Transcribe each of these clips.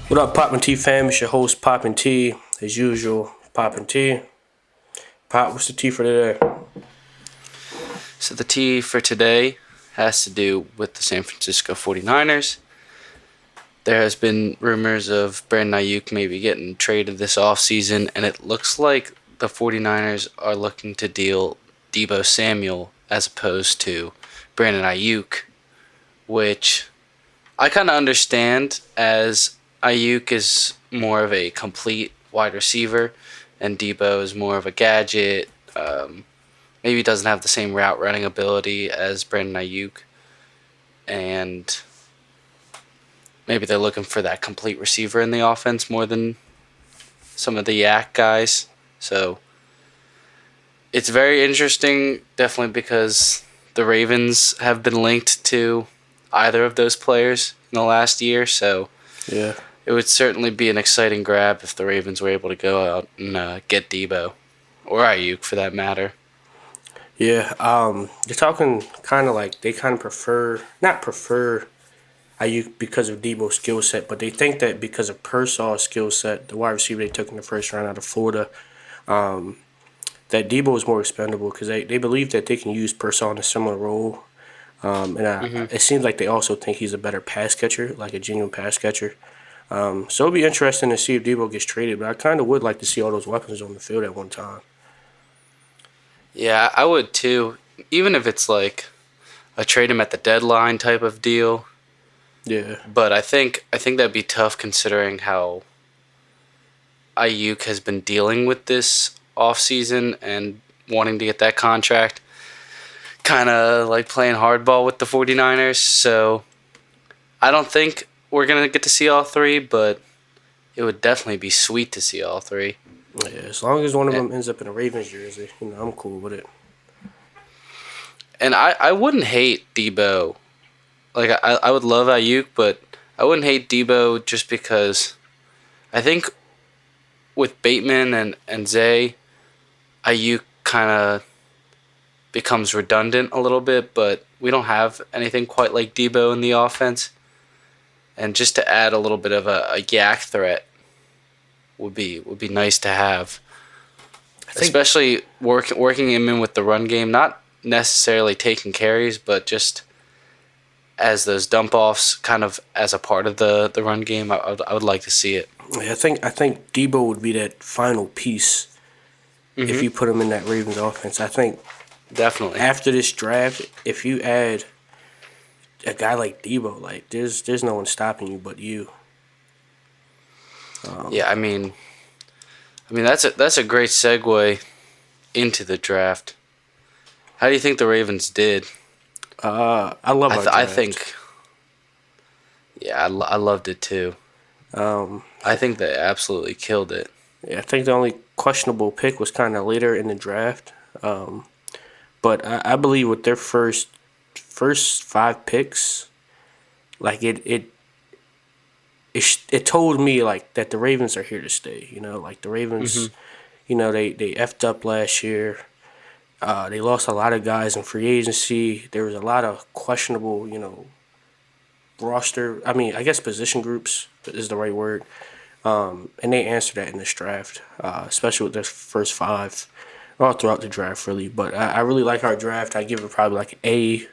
What up, Poppin' T fam? It's your host, Poppin' T. As usual, Poppin' T. Pop, what's the tea for today? So the tea for today has to do with the San Francisco 49ers. There has been rumors of Brandon Ayuk maybe getting traded this offseason, and it looks like the 49ers are looking to deal Deebo Samuel as opposed to Brandon Ayuk, which I kind of understand as Ayuk is more of a complete wide receiver and Deebo is more of a gadget. Maybe doesn't have the same route running ability as Brandon Ayuk, and maybe they're looking for that complete receiver in the offense more than some of the yak guys. So it's very interesting, definitely because the Ravens have been linked to either of those players in the last year. So Yeah. it would certainly be an exciting grab if the Ravens were able to go out and get Deebo or Ayuk for that matter. Yeah, they're talking kind of like they kind of not prefer Ayuk because of Debo's skill set, but they think that because of Persaw's skill set, the wide receiver they took in the first round out of Florida, that Debo is more expendable because they believe that they can use Persaw in a similar role. Mm-hmm. It seems like they also think he's a better pass catcher, like a genuine pass catcher. So it'll be interesting to see if Debo gets traded, but I kind of would like to see all those weapons on the field at one time. Yeah, I would too. Even if it's like a trade him at the deadline type of deal. Yeah. But I think that'd be tough considering how Ayuk has been dealing with this offseason and wanting to get that contract. Kind of like playing hardball with the 49ers. So I don't think we're going to get to see all three, but it would definitely be sweet to see all three. Yeah, as long as one of And, them ends up in a Ravens jersey, I'm cool with it. and I wouldn't hate Debo. Like, I would love Ayuk, but I wouldn't hate Debo just because I think with Bateman and Zay, Ayuk kind of becomes redundant a little bit, but we don't have anything quite like Debo in the offense. And just to add a little bit of a yak threat would be nice to have, I think especially working him in with the run game, not necessarily taking carries, but just as those dump offs, kind of as a part of the run game. I would like to see it. yeah, I think Debo would be that final piece if Mm-hmm. you put him in that Ravens offense. I think Definitely. after this draft, if you add a guy like Debo, like there's no one stopping you but you. Yeah, I mean that's a great segue into the draft. How do you think the Ravens did? I love I our th- I draft. think yeah, I loved it too. Um, I think they absolutely killed it. yeah, I think the only questionable pick was kind of later in the draft. Um, but I believe with their first five picks, like it told me like that the Ravens are here to stay. Like the Hmm. Ravens, they effed up last year. They lost a lot of guys in free agency. There was a lot of questionable, roster. I mean, I guess position groups is the right word. And they answered that in this draft, especially with their first five, all throughout the draft, really. But I really like our draft. I give it probably like A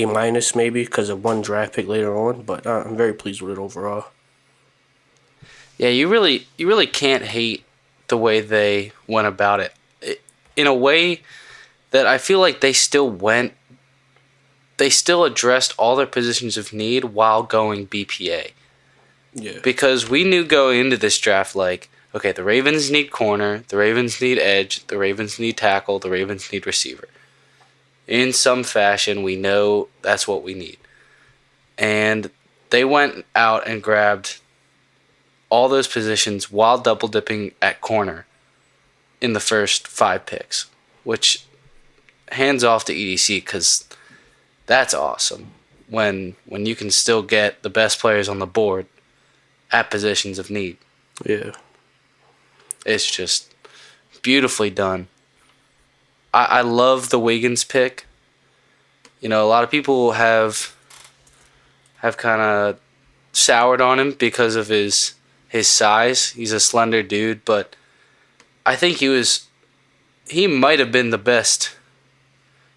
minus maybe because of one draft pick later on. But I'm very pleased with it overall. Yeah, you really can't hate the way they went about it. In a way that I feel like they still addressed all their positions of need while going BPA. Yeah, Because we knew going into this draft, like, okay, the Ravens need corner, the Ravens need edge, the Ravens need tackle, the Ravens need receiver. In some fashion, we know that's what we need. And they went out and grabbed all those positions while double dipping at corner in the first five picks, which hands off to EDC because that's awesome when you can still get the best players on the board at positions of need. yeah, It's just beautifully done. I love the Wiggins pick. A lot of people have kind of soured on him because of his size. He's a slender dude, but I think he might have been the best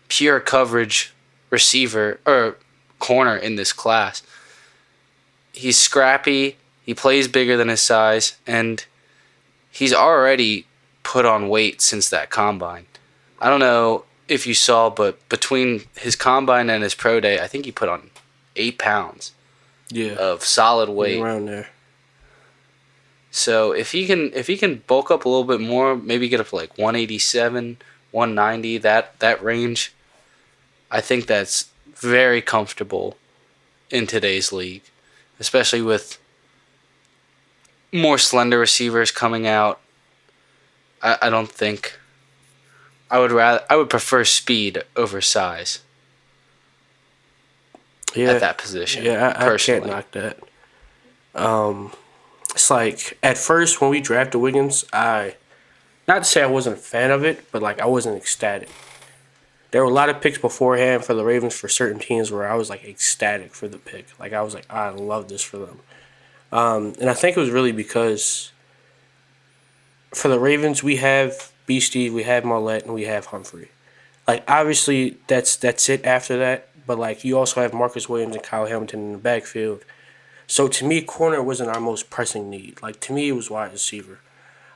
pure coverage receiver or corner in this class. He's scrappy, he plays bigger than his size, and he's already put on weight since that combine. I don't know if you saw, but between his combine and his pro day, I think he put on 8 pounds Yeah, of solid yeah, weight. around there. So if he can bulk up a little bit more, maybe get up to like 187, 190, that range, I think that's very comfortable in today's league, especially with more slender receivers coming out. I don't think I would prefer speed over size at Yeah, that position yeah, I can't personally. knock that. It's like at first when we drafted Wiggins, I not to say I wasn't a fan of it, but like I wasn't ecstatic. There were a lot of picks beforehand for the Ravens for certain teams where I was like ecstatic for the pick. Like I was like, I love this for them. And I think it was really because for the Ravens we have B. Steve, we have Marlette, and we have Humphrey. Like obviously that's it after that. But like you also have Marcus Williams and Kyle Hamilton in the backfield. So to me, corner wasn't our most pressing need. Like to me, it was wide receiver.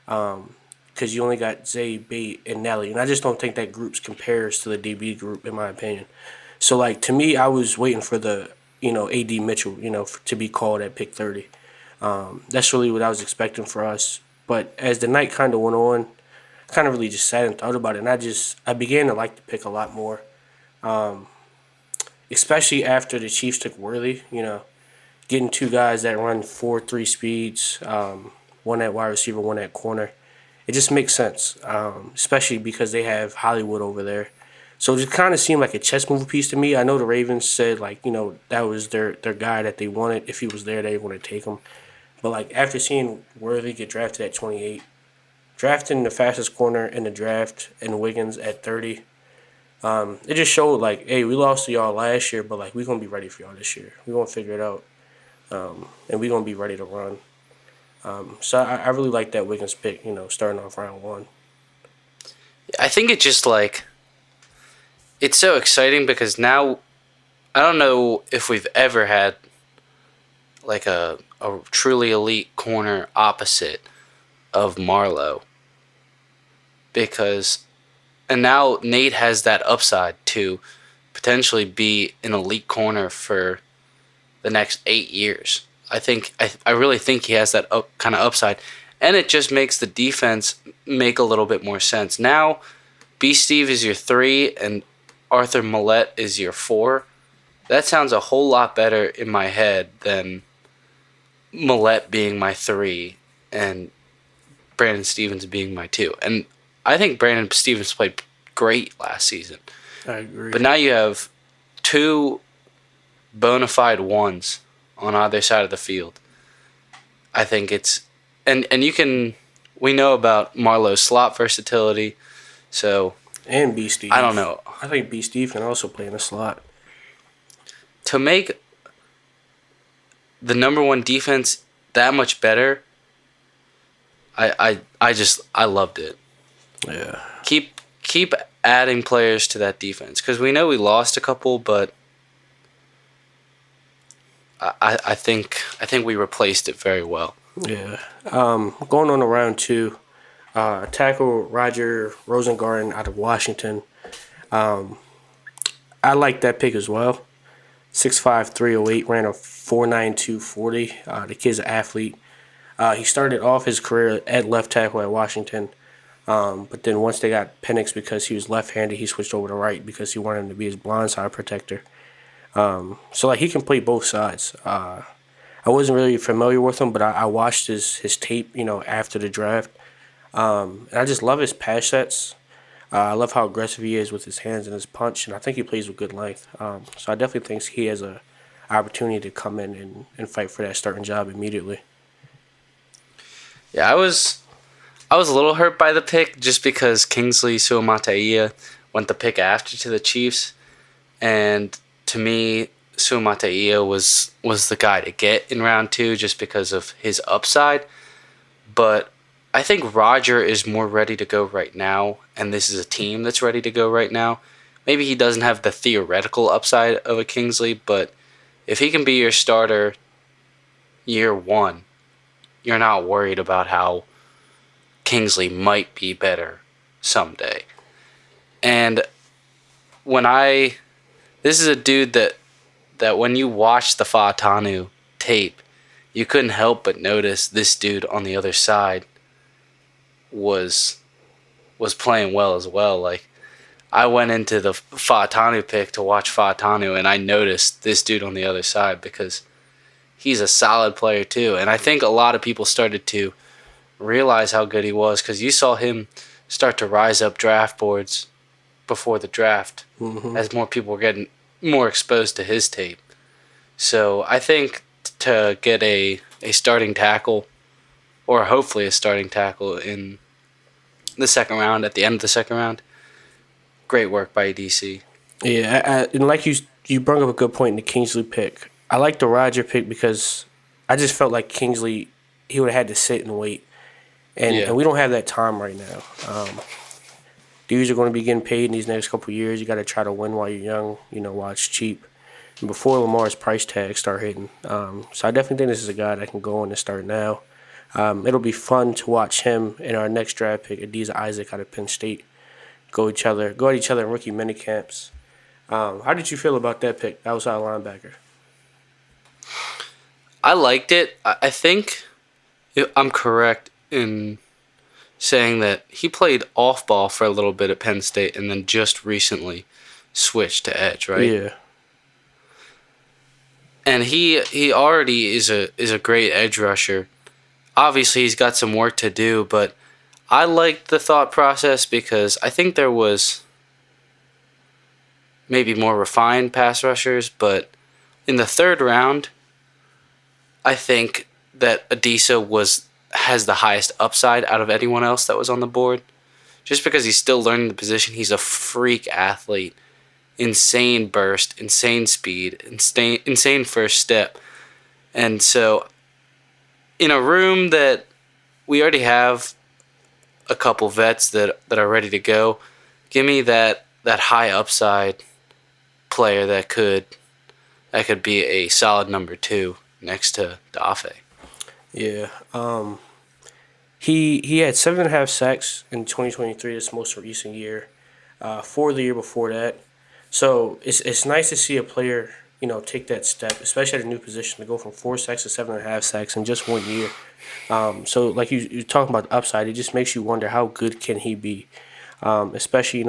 Because you only got Zay, Bate, and Nelly, and I just don't think that groups compares to the DB group in my opinion. So like to me, I was waiting for the AD Mitchell to be called at pick 30. That's really what I was expecting for us. But as the night kind of went on, I kind of really just sat and thought about it, and I began to like the pick a lot more, especially after the Chiefs took Worthy. Getting two guys that run 4.3 speeds, one at wide receiver, one at corner. It just makes sense, especially because they have Hollywood over there. So it just kind of seemed like a chess move piece to me. I know the Ravens said like that was their guy that they wanted. If he was there, they want to take him. But like after seeing Worthy get drafted at 28, drafting the fastest corner in the draft and Wiggins at 30, it just showed like, hey, we lost to y'all last year, but like we're gonna be ready for y'all this year. We're gonna figure it out, and we're gonna be ready to run. So I really like that Wiggins pick. Starting off round one. I think it just like it's so exciting because now I don't know if we've ever had like a truly elite corner opposite of Marlowe because and now Nate has that upside to potentially be an elite corner for the next 8 years. I really think he has that kind of upside, and it just makes the defense make a little bit more sense. Now, B. Steve is your 3, and Arthur Millette is your 4. That sounds a whole lot better in my head than Millette being my 3 and Brandon Stevens being my 2. And I think Brandon Stevens played great last season. I agree. But now you have 2 bona fide ones on either side of the field. I think it's and you can we know about Marlowe's slot versatility, so And B. Steve. I don't know. I think B. Steve can also play in the slot. To make the number 1 defense that much better, I loved it. Yeah. Keep adding players to that defense because we know we lost a couple, but I think we replaced it very well. Yeah. Going on to round 2, tackle Roger Rosengarten out of Washington. I like that pick as well. 6'5", 308, ran a 4.92 40. The kid's an athlete. He started off his career at left tackle at Washington. But then once they got Penix because he was left-handed, he switched over to right because he wanted him to be his blindside protector. So like he can play both sides. I wasn't really familiar with him, but I watched his tape, after the draft. And I just love his pass sets. I love how aggressive he is with his hands and his punch, and I think he plays with good length. So I definitely think he has a opportunity to come in and fight for that starting job immediately. Yeah, I was a little hurt by the pick just because Kingsley Suamataia went the pick after to the Chiefs, and to me, Suamataia was the guy to get in round 2 just because of his upside. But I think Roger is more ready to go right now, and this is a team that's ready to go right now. Maybe he doesn't have the theoretical upside of a Kingsley, but if he can be your starter year 1, you're not worried about how Kingsley might be better someday. And when I this is a dude that when you watch the Fa'atanu tape, you couldn't help but notice this dude on the other side was playing well as well. Like, I went into the Fa'atanu pick to watch Fa'atanu, and I noticed this dude on the other side because he's a solid player too. And I think a lot of people started to realize how good he was because you saw him start to rise up draft boards before the draft as more people were getting more exposed to his tape. So I think to get a starting tackle, or hopefully a starting tackle in the second round, at the end of the second round, great work by DC. Yeah, and like you brought up a good point in the Kingsley pick. I like the Roger pick because I just felt like Kingsley he would have had to sit and wait, and Yeah. we don't have that time right now. Dudes are going to be getting paid in these next couple of years. You got to try to win while you're young, while it's cheap, and before Lamar's price tag start hitting. So I definitely think this is a guy that can go in and start now. It'll be fun to watch him in our next draft pick, Adiza Isaac out of Penn State, go at each other in rookie minicamps. How did you feel about that pick, outside linebacker? I liked it. I think I'm correct in saying that he played off ball for a little bit at Penn State and then just recently switched to edge, right? Yeah, And he already is a great edge rusher. Obviously, he's got some work to do, but I liked the thought process because I think there was maybe more refined pass rushers, but in the third round, I think that Adisa has the highest upside out of anyone else that was on the board. Just because he's still learning the position, he's a freak athlete. Insane burst, insane speed, insane first step. And so, in a room that we already have a couple vets that are ready to go, give me that high upside player that could be a solid number 2 next to Dafe. yeah. He had 7.5 sacks in 2023, this most recent year. 4 the year before that. So it's nice to see a player take that step, especially at a new position, to go from 4 sacks to 7.5 sacks in just 1 year. So like you're talking about the upside, it just makes you wonder how good can he be, especially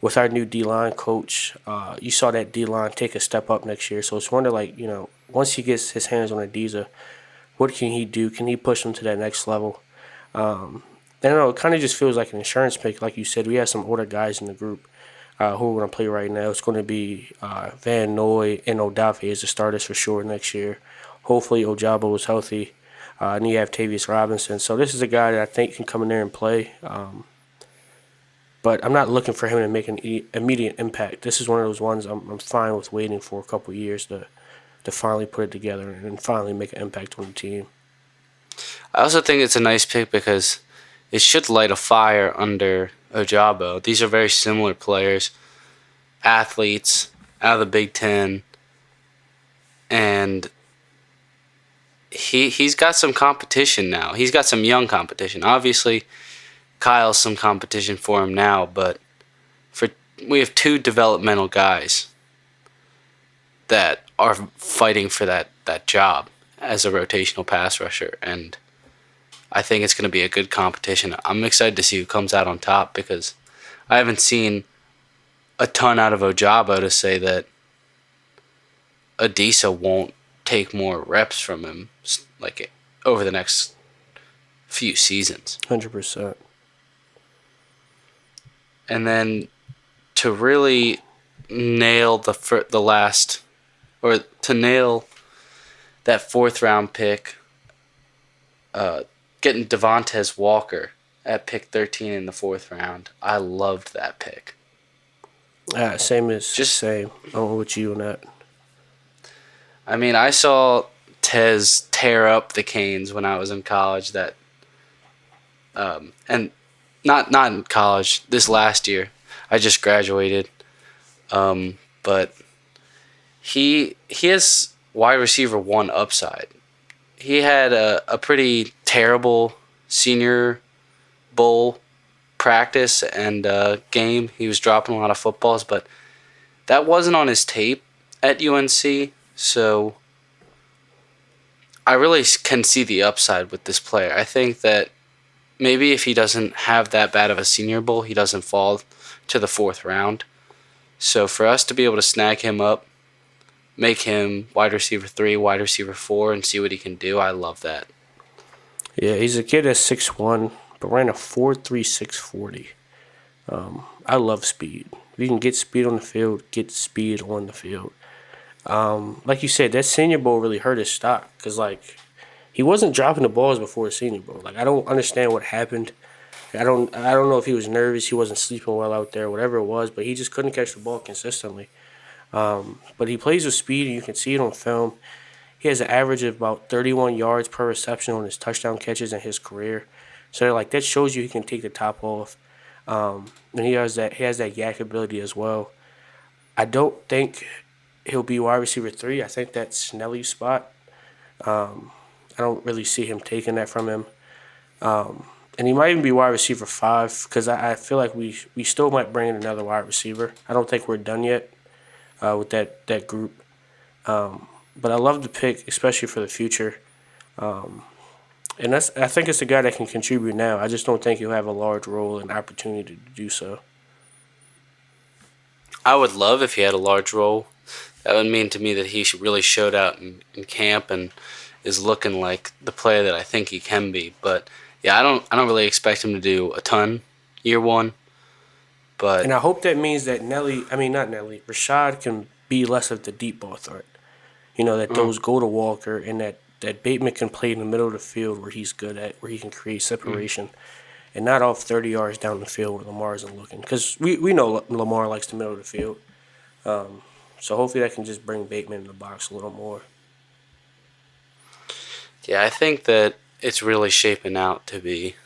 with our new D line coach. You saw that D line take a step up next year, so it's wonder like once he gets his hands on Adiza, what can he do? Can he push him to that next level? I don't know. It kind of just feels like an insurance pick, like you said. We have some older guys in the group who are going to play right now. It's going to be Van Noy and Odafe as the starters for sure next year. Hopefully Ojabo is healthy. And you have Tavius Robinson. So this is a guy that I think can come in there and play. But I'm not looking for him to make an immediate impact. This is one of those ones I'm fine with waiting for a couple years to finally put it together and finally make an impact on the team. I also think it's a nice pick because it should light a fire under Ojabo. These are very similar players, athletes out of the Big Ten, and he's got some competition now. He's got some young competition. Obviously, Kyle's some competition for him now, but we have 2 developmental guys that are fighting for that job as a rotational pass rusher, and I think it's going to be a good competition. I'm excited to see who comes out on top because I haven't seen a ton out of Ojabo to say that Adisa won't take more reps from him like over the next few seasons. 100%. And then to really nail the last, or to nail that 4th round pick, getting Devontae Walker at pick 13 in the 4th round. I loved that pick. Same. Just Same. I'm with you on that. I mean, I saw Tez tear up the Canes when I was in college. And not in college. This last year, I just graduated. But he has wide receiver one upside. He had a pretty terrible senior bowl practice and game. He was dropping a lot of footballs, but that wasn't on his tape at UNC. So I really can see the upside with this player. I think that maybe if he doesn't have that bad of a senior bowl, he doesn't fall to the fourth round. So for us to be able to snag him up, make him wide receiver 3, wide receiver 4, and see what he can do, I love that. Yeah, he's a kid that's 6'1", but ran a 4.36 40. I love speed. If you can get speed on the field, get speed on the field. Like you said, that Senior Bowl really hurt his stock because like he wasn't dropping the balls before the Senior Bowl. Like I don't understand what happened. I don't know if he was nervous, he wasn't sleeping well out there, whatever it was, but he just couldn't catch the ball consistently. But he plays with speed, and you can see it on film. He has an average of about 31 yards per reception on his touchdown catches in his career. So like that shows you he can take the top off. And he has that yak ability as well. I don't think he'll be wide receiver 3. I think that's Snelly's spot. I don't really see him taking that from him. And he might even be wide receiver 5 because I feel like we still might bring in another wide receiver. I don't think we're done yet with that group. But I love the pick, especially for the future. And I think it's a guy that can contribute now. I just don't think he'll have a large role and opportunity to do so. I would love if he had a large role. That would mean to me that he really showed out in camp and is looking like the player that I think he can be. But yeah, I don't really expect him to do a ton year one. But And I hope that means that not Nelly, Rashad can be less of the deep ball threat. That mm, those go to Walker and that Bateman can play in the middle of the field where he's good at, where he can create mm. separation and not off 30 yards down the field where Lamar isn't looking. Because we know Lamar likes the middle of the field. So hopefully that can just bring Bateman in the box a little more. Yeah, I think that it's really shaping out to be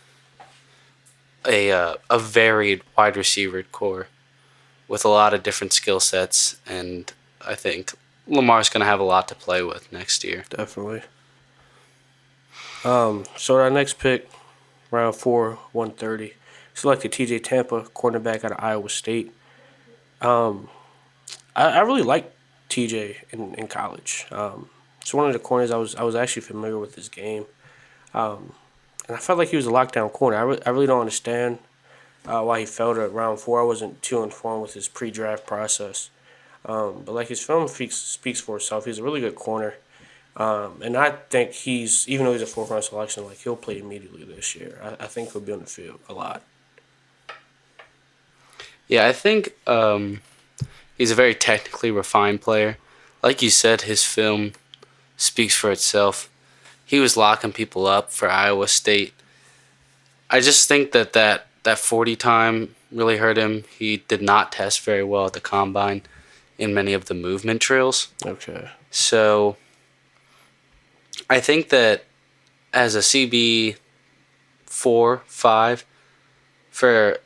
a varied wide receiver core with a lot of different skill sets, and I think Lamar's going to have a lot to play with next year. Definitely. So our next pick, round 4, 130, selected T.J. Tampa, cornerback out of Iowa State. I really liked TJ in college. It's one of the corners I was actually familiar with his game, and I felt like he was a lockdown corner. I really don't understand why he fell to round 4. I wasn't too informed with his pre-draft process, but like his film speaks for itself. He's a really good corner, and I think even though he's a fourth round selection, like he'll play immediately this year. I think he'll be on the field a lot. Yeah, I think he's a very technically refined player. Like you said, his film speaks for itself. He was locking people up for Iowa State. I just think that 40 time really hurt him. He did not test very well at the combine in many of the movement drills. Okay. So I think that as a CB 4, 5,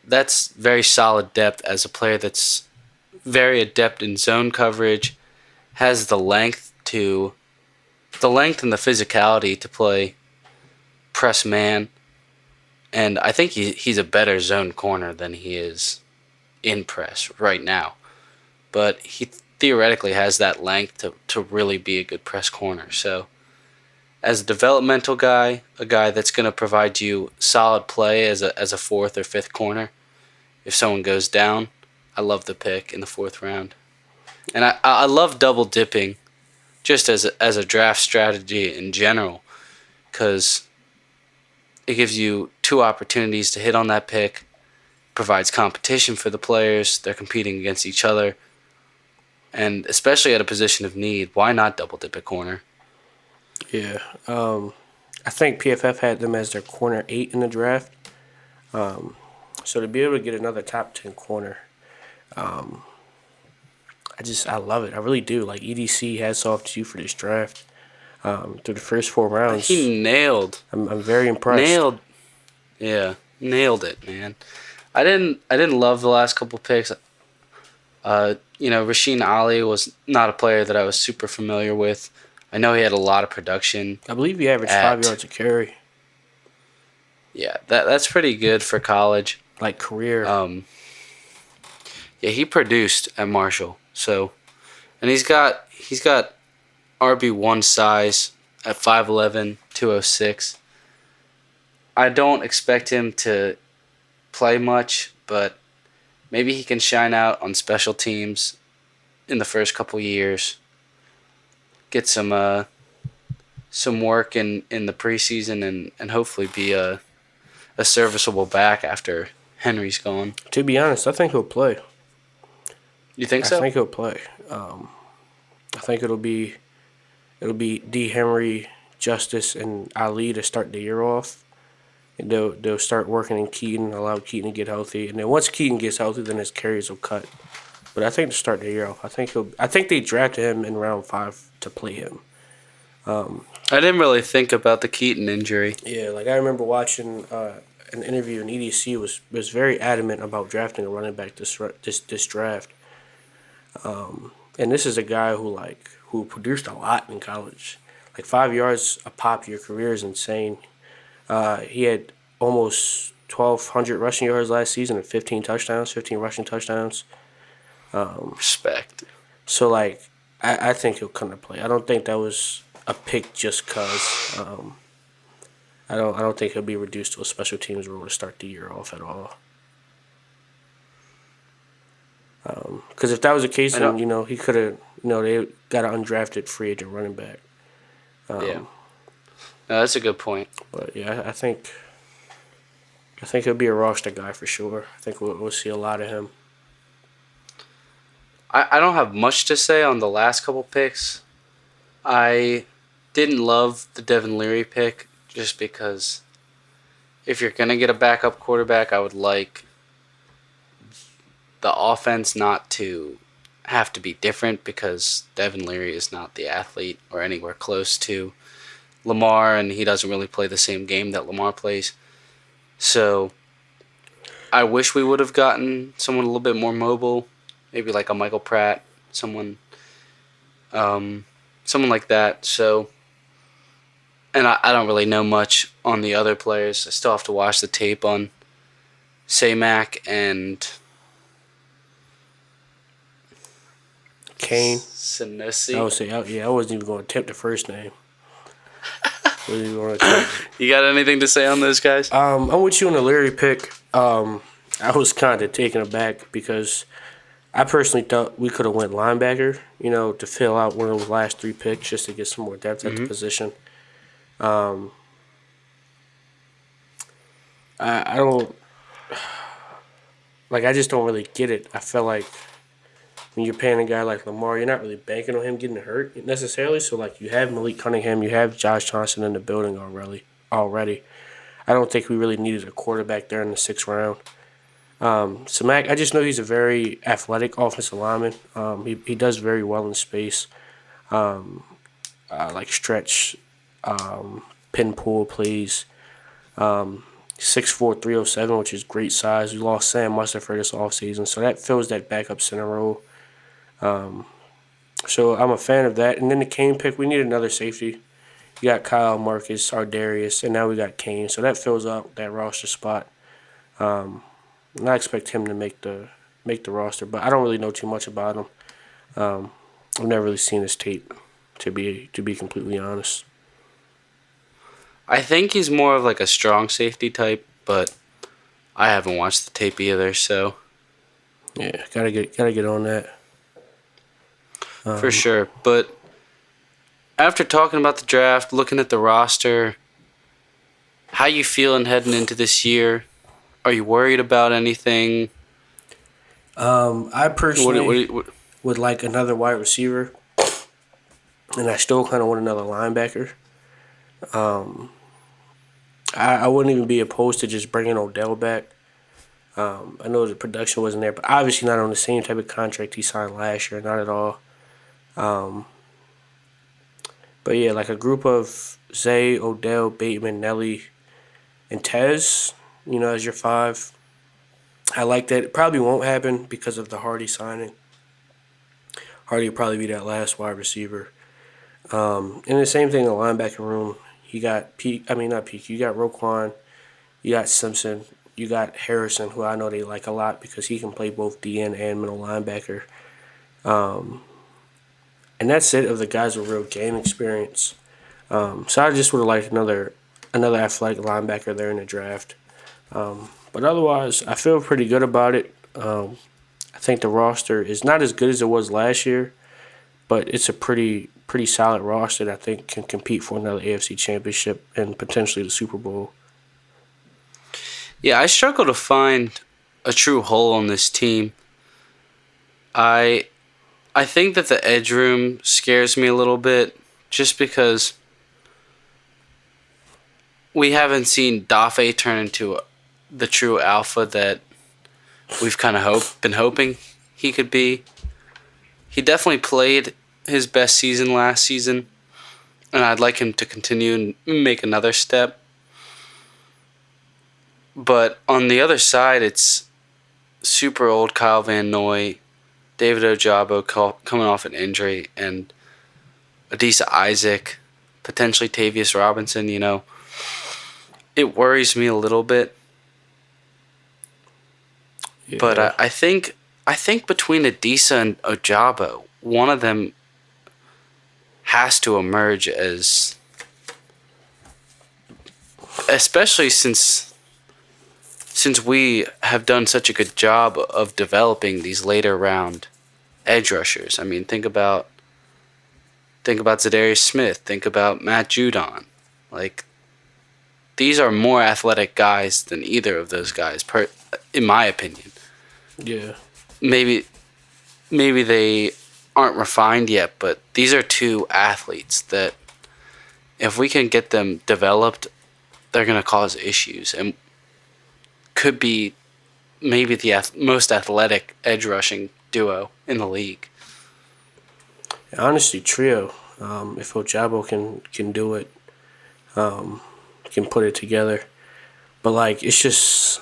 that's very solid depth as a player that's very adept in zone coverage, has the length and the physicality to play press man, and I think he's a better zone corner than he is in press right now. But he theoretically has that length to really be a good press corner. So as a developmental guy, a guy that's going to provide you solid play as a fourth or fifth corner, if someone goes down, I love the pick in the fourth round. And I love double dipping just as a draft strategy in general because it gives you two opportunities to hit on that pick, provides competition for the players. They're competing against each other. And especially at a position of need, why not double dip at corner? Yeah. I think PFF had them as their corner 8 in the draft. So to be able to get another top 10 corner, I love it. I really do. Like EDC, hats off to you for this draft. Through the first 4 rounds, He I'm very impressed. nailed, yeah, nailed it, man. I didn't love the last couple picks. Rasheen Ali was not a player that I was super familiar with. I know he had a lot of production I believe he averaged 5 yards a carry, yeah, that's pretty good for college. like career. Um, yeah, he produced at Marshall. So, and he's got RB1 size at 5'11", 206. I don't expect him to play much, but maybe he can shine out on special teams in the first couple years. Get some work in the preseason and hopefully be a serviceable back after Henry's gone. To be honest, I think he'll play. You think I so? think he'll play. I think it'll be D. Henry, Justice, and Ali to start the year off. And they'll start working in Keaton, allow Keaton to get healthy, and then once Keaton gets healthy, then his carries will cut. But I think to start the year off, I think they drafted him in round 5 to play him. I didn't really think about the Keaton injury. Yeah, like I remember watching an interview, and EDC was very adamant about drafting a running back this draft. And this is a guy who produced a lot in college. Like 5 yards a pop, your career is insane. He had almost 1,200 rushing yards last season and 15 rushing touchdowns. Respect. So like, I think he'll come to play. I don't think that was a pick just cause. I don't think he'll be reduced to a special teams role to start the year off at all. Because if that was the case, I then don't. he could have. They got an undrafted free agent running back. Yeah, no, that's a good point. But yeah, I think he'll be a roster guy for sure. I think we'll see a lot of him. I don't have much to say on the last couple picks. I didn't love the Devin Leary pick just because if you're gonna get a backup quarterback, I would like the offense not to have to be different because Devin Leary is not the athlete or anywhere close to Lamar, and he doesn't really play the same game that Lamar plays. So I wish we would have gotten someone a little bit more mobile, maybe like a Michael Pratt, someone like that. So, and I don't really know much on the other players. I still have to watch the tape on Samac and Kane. Sanusi. I would say, I wasn't even going to attempt the first name. Wasn't even gonna attempt it. You got anything to say on those guys? I'm with you on the Leary pick. I was kind of taken aback because I personally thought we could have went linebacker, to fill out one of those last 3 picks just to get some more depth at the position. I don't I just don't really get it. I feel like when you're paying a guy like Lamar, you're not really banking on him getting hurt necessarily. So you have Malik Cunningham, you have Josh Johnson in the building already. I don't think we really needed a quarterback there in the 6th round. So Mac, I just know he's a very athletic offensive lineman. He does very well in space, like stretch, pin pull plays. 6'4", 307, which is great size. We lost Sam Mustard for this offseason, so that fills that backup center role. So I'm a fan of that. And then the Kane pick, we need another safety. You got Kyle, Marcus, Ardarius, and now we got Kane. So that fills up that roster spot. And I expect him to make the roster, but I don't really know too much about him. I've never really seen his tape, to be completely honest. I think he's more of like a strong safety type, but I haven't watched the tape either, so Yeah, gotta get on that. for sure. But after talking about the draft, looking at the roster, how you feeling heading into this year? Are you worried about anything? I personally What would like another wide receiver, and I still kind of want another linebacker. I wouldn't even be opposed to just bringing Odell back. I know the production wasn't there, but obviously not on the same type of contract he signed last year, not at all. Um, but yeah, like a group of Zay, Odell, Bateman, Nelly, and Tez, as your five. I like that. It probably won't happen because of the Hardy signing. Hardy will probably be that last wide receiver. And the same thing in the linebacker room. You got Peak. I mean, not Peak. You got Roquan. You got Simpson. You got Harrison, who I know they like a lot because he can play both DN and middle linebacker. Um, and that's it of the guys with real game experience. So I just would have liked another athletic linebacker there in the draft. But otherwise, I feel pretty good about it. I think the roster is not as good as it was last year, but it's a pretty solid roster that I think can compete for another AFC Championship and potentially the Super Bowl. Yeah, I struggle to find a true hole on this team. I I think that the edge room scares me a little bit just because we haven't seen Dafe turn into the true alpha that we've kind of been hoping he could be. He definitely played his best season last season, and I'd like him to continue and make another step. But on the other side, it's super old Kyle Van Noy, David Ojabo coming off an injury, and Adisa Isaac, potentially Tavius Robinson. It worries me a little bit. But Yeah, I think between Adisa and Ojabo, one of them has to emerge as, especially since we have done such a good job of developing these later round edge rushers. I mean, think about Zadarius Smith, think about Matt Judon. Like, these are more athletic guys than either of those guys, in my opinion. yeah. Maybe they aren't refined yet, but these are two athletes that if we can get them developed, they're going to cause issues and could be maybe the most athletic edge rushing duo in the league. Honestly, trio. If Ojabo can do it, um, can put it together. But like, it's just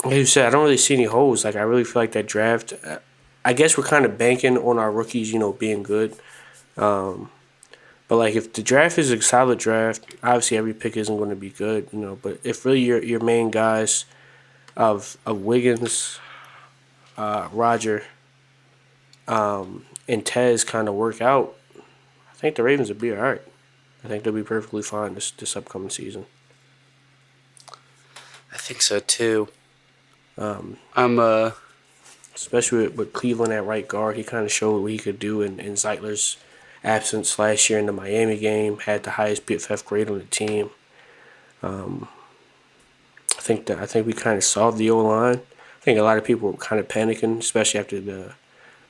like you said. I don't really see any holes. Like, I really feel like that draft. I guess we're kind of banking on our rookies, being good. Um, but like, if the draft is a solid draft, obviously every pick isn't going to be good. But if really your main guys of Wiggins, Roger, and Tez kind of work out, I think the Ravens will be all right. I think they'll be perfectly fine this upcoming season. I think so too. Um, I'm Especially with Cleveland at right guard, he kind of showed what he could do in Zeitler's absence last year in the Miami game. Had the highest PFF grade on the team. Um, I think we kind of solved the O line. I think a lot of people were kind of panicking, especially after the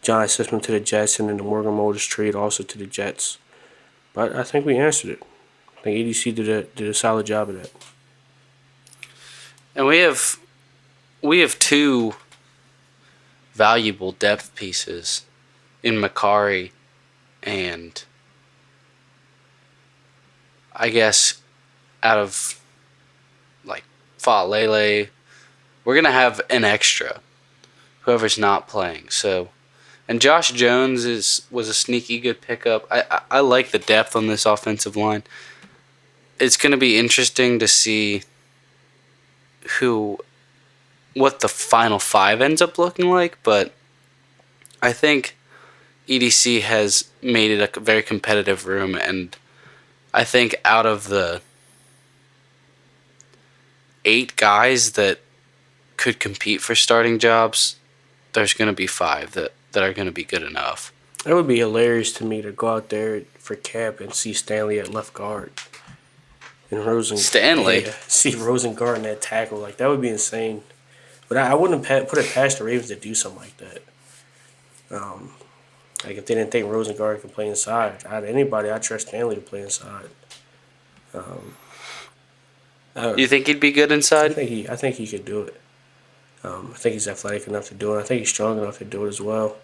John Sisman to the Jets and then the Morgan Moses trade also to the Jets. But I think we answered it. I think EDC did a solid job of that. and we have two valuable depth pieces in Makari and I guess out of like Fa'alele, we're gonna have an extra whoever's not playing. So, and Josh Jones was a sneaky good pickup. I like the depth on this offensive line. It's gonna be interesting to see who what the final five ends up looking like, but I think EDC has made it a very competitive room, and I think out of the 8 guys that could compete for starting jobs, there's going to be 5 that are going to be good enough. It would be hilarious to me to go out there for camp and see Stanley at left guard and Stanley, see Rosengard at tackle. Like, that would be insane. But I wouldn't put it past the Ravens to do something like that. Um, like, if they didn't think Rosengard could play inside, out of anybody, I trust Stanley to play inside. Um, I, you think he'd be good I inside? think he could do it. I think he's athletic enough to do it. I think he's strong enough to do it as well.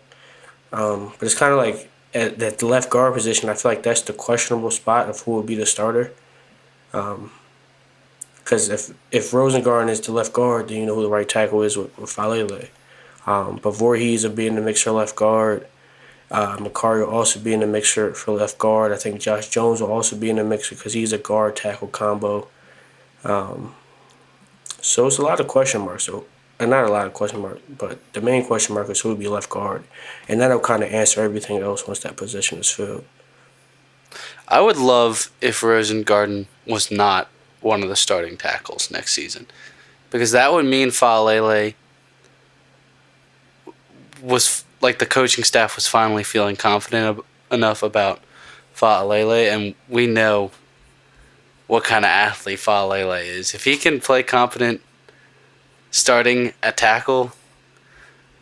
But it's kind of like at the left guard position, I feel like that's the questionable spot of who will be the starter. Because if Rosengarten is the left guard, then you know who the right tackle is with Falele. But Voorhees will be in the mixture left guard. Makari will also be in the mixture for left guard. I think Josh Jones will also be in the mixture because he's a guard tackle combo. So it's a lot of question marks. So, not a lot of question marks, but the main question mark is who will be left guard, and that'll kind of answer everything else once that position is filled. I would love if Rosengarten was not one of the starting tackles next season, because that would mean Faalele was like the coaching staff was finally feeling confident enough about Faalele, and we know what kind of athlete Faalele is. If he can play competent starting at tackle,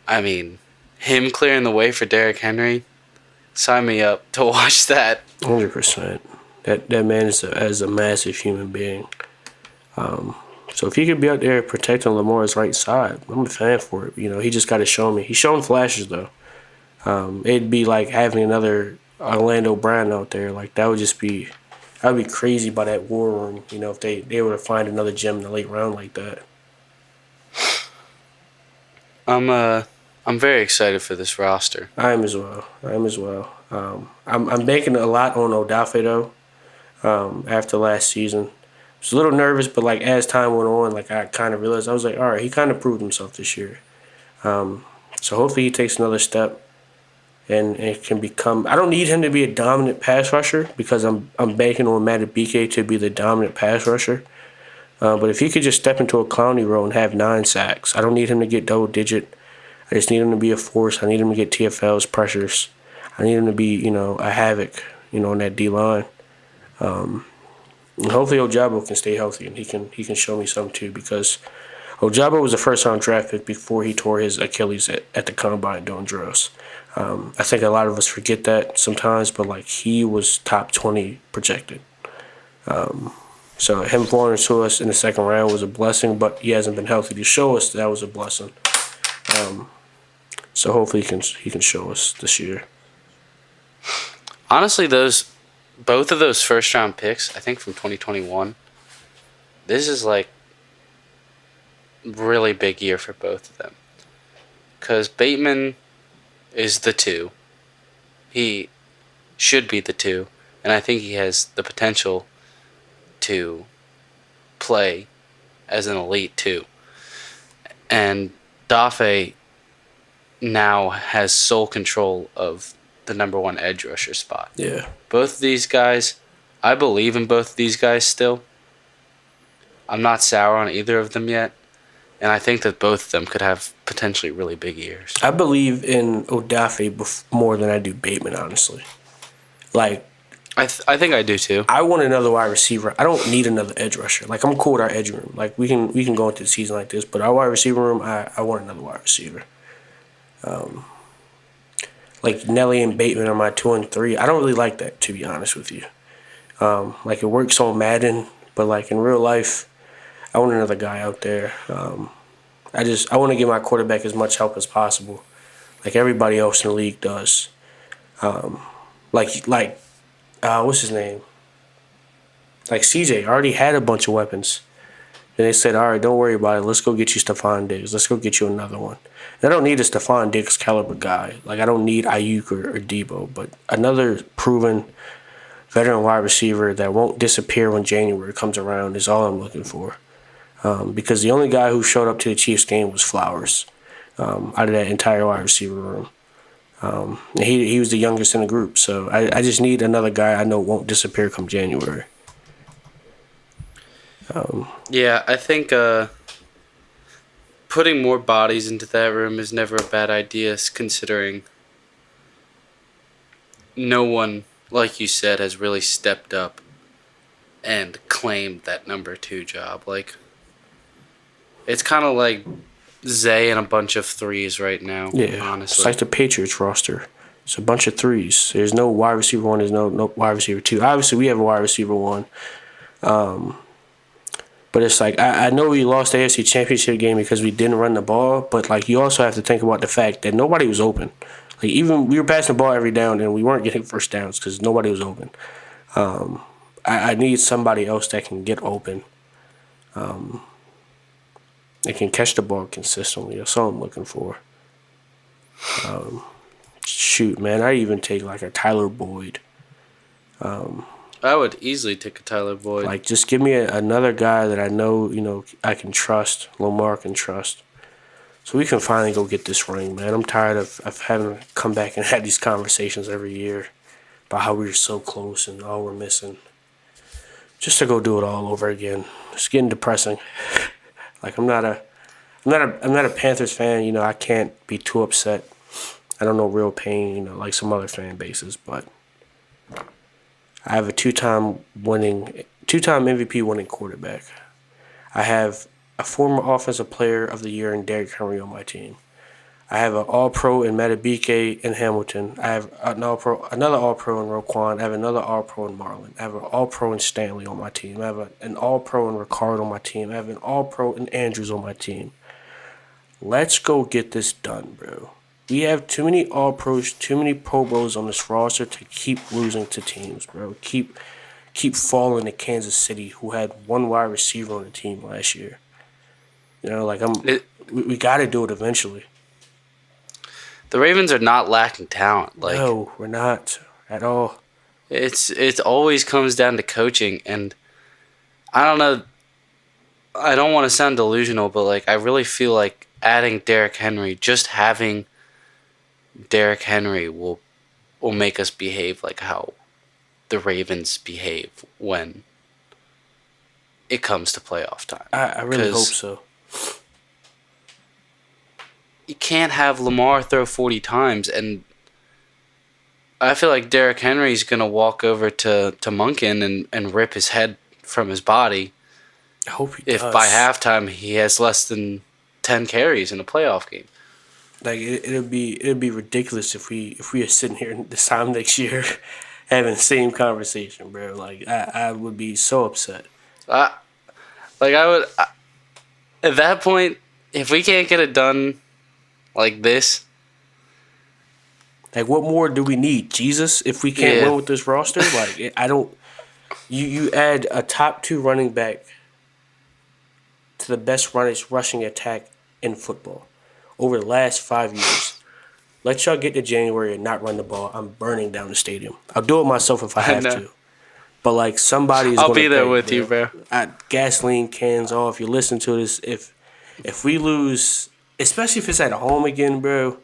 I mean, him clearing the way for Derrick Henry, sign me up to watch that. 100%. That man is a massive human being. So if he could be out there protecting Lamar's right side, I'm a fan for it. You know, he just got to show me. He's shown flashes though. It'd be like having another Orlando Brown out there. Like that would just be, I'd be crazy by that war room. You know, if they were to find another gem in the late round like that. I'm very excited for this roster. I am as well. I'm banking a lot on Odafe though. After last season, I was a little nervous, but like as time went on, like I kind of realized I was like, all right, he kind of proved himself this year. So hopefully he takes another step, and it can become. I don't need him to be a dominant pass rusher because I'm banking on Matabike to be the dominant pass rusher. But if he could just step into a Clowney role and have 9 sacks, I don't need him to get double digit. I just need him to be a force. I need him to get TFL's pressures. I need him to be, a havoc, in that D line. And hopefully Ojabo can stay healthy and he can show me something too, because Ojabo was a first round draft pick before he tore his Achilles at the combine doing drills. I think a lot of us forget that sometimes, but like he was top 20 projected. So him falling to us in the second round was a blessing, but he hasn't been healthy to show us that was a blessing. So hopefully he can show us this year. Honestly, both of those first round picks, I think from 2021, this is like really big year for both of them. Because Bateman is the 2. He should be the 2, and I think he has the potential to play as an elite 2. And Dafe now has sole control of the number 1 edge rusher spot. Yeah. Both of these guys, I believe in both of these guys still. I'm not sour on either of them yet. And I think that both of them could have potentially really big years. I believe in Odafe more than I do Bateman, honestly. Like, I think I do too. I want another wide receiver. I don't need another edge rusher. Like, I'm cool with our edge room. Like, we can go into the season like this, but our wide receiver room, I want another wide receiver. Like Nelly and Bateman are my 2 and 3. I don't really like that, to be honest with you. Like, it works on Madden, but like in real life, I want another guy out there. I want to give my quarterback as much help as possible, like everybody else in the league does. What's his name? Like CJ already had a bunch of weapons. And they said, all right, don't worry about it. Let's go get you Stephon Diggs. Let's go get you another one. And I don't need a Stephon Diggs caliber guy. Like, I don't need Ayuk or Debo, but another proven veteran wide receiver that won't disappear when January comes around is all I'm looking for. Because the only guy who showed up to the Chiefs game was Flowers out of that entire wide receiver room. And he was the youngest in the group. So I just need another guy I know won't disappear come January. Yeah, I think putting more bodies into that room is never a bad idea, considering no one, like you said, has really stepped up and claimed that number 2 job. Like, it's kind of like Zay and a bunch of 3s right now. Yeah, honestly. It's like the Patriots roster. It's a bunch of 3s. There's no wide receiver 1. There's no wide receiver 2. Obviously, we have a wide receiver 1. But it's like I know we lost the AFC Championship game because we didn't run the ball, but like you also have to think about the fact that nobody was open. Like even we were passing the ball every down and we weren't getting first downs because nobody was open. I need somebody else that can get open. That can catch the ball consistently. That's all I'm looking for. Shoot, man, I even take like a Tyler Boyd. I would easily take a Tyler Boyd. Like, just give me another guy that I know, I can trust, Lamar can trust. So we can finally go get this ring, man. I'm tired of having to come back and have these conversations every year about how we were so close and all we're missing. Just to go do it all over again. It's getting depressing. Like, I'm not a Panthers fan, I can't be too upset. I don't know real pain, like some other fan bases, but I have a two-time MVP winning quarterback. I have a former offensive player of the year in Derrick Henry on my team. I have an All-Pro in Matabike in Hamilton. I have another All-Pro in Roquan. I have another All-Pro in Marlon. I have an All-Pro in Stanley on my team. I have an All-Pro in Ricard on my team. I have an All-Pro in Andrews on my team. Let's go get this done, bro. We have too many All-Pros, too many Pro Bowls on this roster to keep losing to teams, bro. Keep falling to Kansas City, who had one wide receiver on the team last year. We got to do it eventually. The Ravens are not lacking talent. No, we're not at all. It always comes down to coaching, and I don't know. I don't want to sound delusional, but I really feel like adding Derrick Henry, just having Derrick Henry will make us behave like how the Ravens behave when it comes to playoff time. I really hope so. You can't have Lamar throw 40 times, and I feel like Derrick Henry's going to walk over to Monken and rip his head from his body. I hope he does. If by halftime he has less than 10 carries in a playoff game. Like it'd be ridiculous if we are sitting here this time next year having the same conversation, bro. Like I would be so upset. I would at that point, if we can't get it done like this. Like what more do we need, Jesus? If we can't win with this roster, I don't. You add a top 2 running back to the best rushing attack in football over the last 5 years. Let y'all get to January and not run the ball. I'm burning down the stadium. I'll do it myself if I have to. But somebody's. I'll be there with you, bro. Gasoline cans off. If you listen to this, if we lose, especially if it's at home again, bro.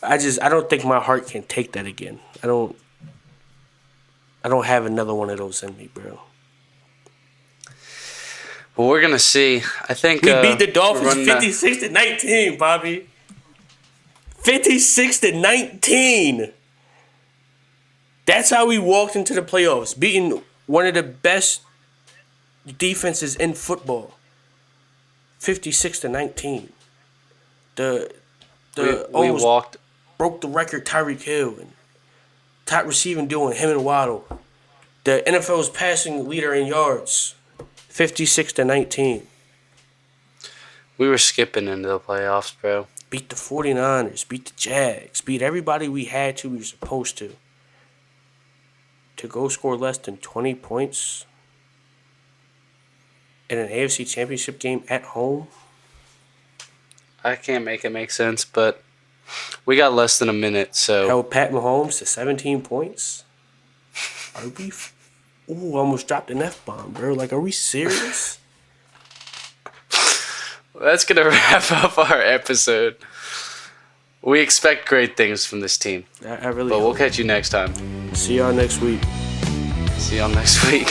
I don't think my heart can take that again. I don't have another one of those in me, bro. Well, we're gonna see. I think we beat the Dolphins 56-19, Bobby. 56-19. That's how we walked into the playoffs, beating one of the best defenses in football. 56-19. We walked. Broke the record, Tyreek Hill, and top receiving duo, him and Waddle. The NFL's passing leader in yards. 56-19. We were skipping into the playoffs, bro. Beat the 49ers, beat the Jags, beat everybody we were supposed to. To go score less than 20 points in an AFC Championship game at home. I can't make it make sense, but we got less than a minute, so. Held Pat Mahomes to 17 points. Are we? Ooh, almost dropped an F-bomb, bro. Are we serious? That's going to wrap up our episode. We expect great things from this team. I really But hope. we'll catch you next time. See y'all next week. See y'all next week.